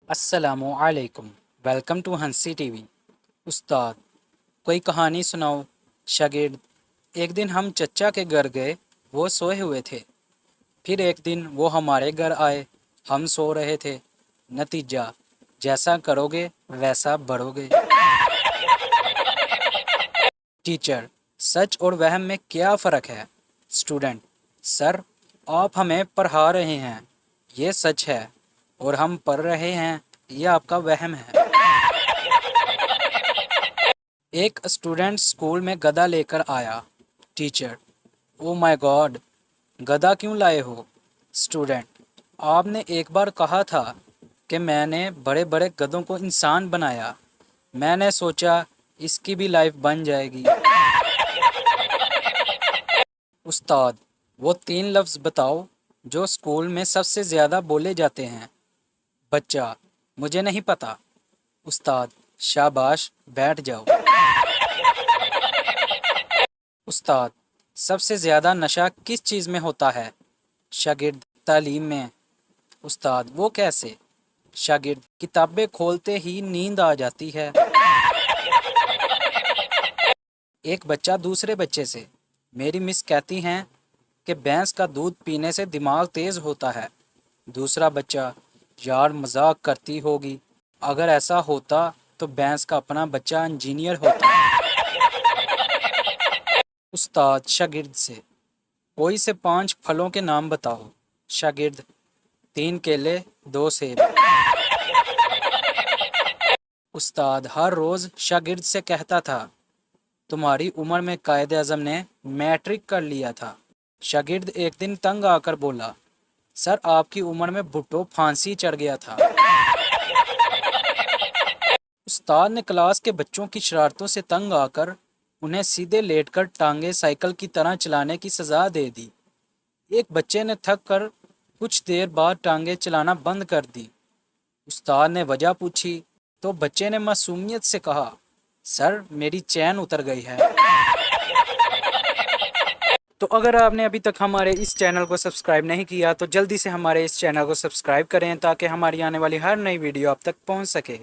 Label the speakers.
Speaker 1: السلام علیکم، welcome to ہنسی ٹی وی۔ استاد، کوئی کہانی سناؤ۔ شاگرد: ایک دن ہم چچا کے گھر گئے، وہ سوئے ہوئے تھے۔ پھر ایک دن وہ ہمارے گھر آئے، ہم سو رہے تھے۔ نتیجہ: جیسا کرو گے ویسا بڑھو گے۔ ٹیچر: سچ اور وہم میں کیا فرق ہے؟ اسٹوڈنٹ: سر، آپ ہمیں پڑھا رہے ہیں، یہ سچ ہے، اور ہم پڑھ رہے ہیں، یہ آپ کا وہم ہے۔ ایک اسٹوڈنٹ اسکول میں گدھا لے کر آیا۔ ٹیچر: او مائی گاڈ، گدھا کیوں لائے ہو؟ اسٹوڈنٹ: آپ نے ایک بار کہا تھا کہ میں نے بڑے بڑے گدھوں کو انسان بنایا، میں نے سوچا اس کی بھی لائف بن جائے گی۔ استاد: وہ 3 لفظ بتاؤ جو اسکول میں سب سے زیادہ بولے جاتے ہیں۔ بچہ: مجھے نہیں پتا۔ استاد: شاباش، بیٹھ جاؤ۔ استاد: سب سے زیادہ نشہ کس چیز میں ہوتا ہے؟ شاگرد: تعلیم میں۔ استاد: وہ کیسے؟ شاگرد: کتابیں کھولتے ہی نیند آ جاتی ہے۔ ایک بچہ دوسرے بچے سے: میری مس کہتی ہیں کہ بھینس کا دودھ پینے سے دماغ تیز ہوتا ہے۔ دوسرا بچہ: یار مذاق کرتی ہوگی، اگر ایسا ہوتا تو بھینس کا اپنا بچہ انجینئر ہوتا۔ استاد شاگرد سے: کوئی سے 5 پھلوں کے نام بتاؤ۔ شاگرد: 3 کیلے، 2 سیب۔ استاد ہر روز شاگرد سے کہتا تھا، تمہاری عمر میں قائد اعظم نے میٹرک کر لیا تھا۔ شاگرد ایک دن تنگ آ کر بولا، سر آپ کی عمر میں بھٹو پھانسی چڑھ گیا تھا۔ استاد نے کلاس کے بچوں کی شرارتوں سے تنگ آ کر انہیں سیدھے لیٹ کر ٹانگیں سائیکل کی طرح چلانے کی سزا دے دی۔ ایک بچے نے تھک کر کچھ دیر بعد ٹانگیں چلانا بند کر دی۔ استاد نے وجہ پوچھی تو بچے نے معصومیت سے کہا، سر میری چین اتر گئی ہے۔ تو اگر آپ نے ابھی تک ہمارے اس چینل کو سبسکرائب نہیں کیا تو جلدی سے ہمارے اس چینل کو سبسکرائب کریں تاکہ ہماری آنے والی ہر نئی ویڈیو آپ تک پہنچ سکے۔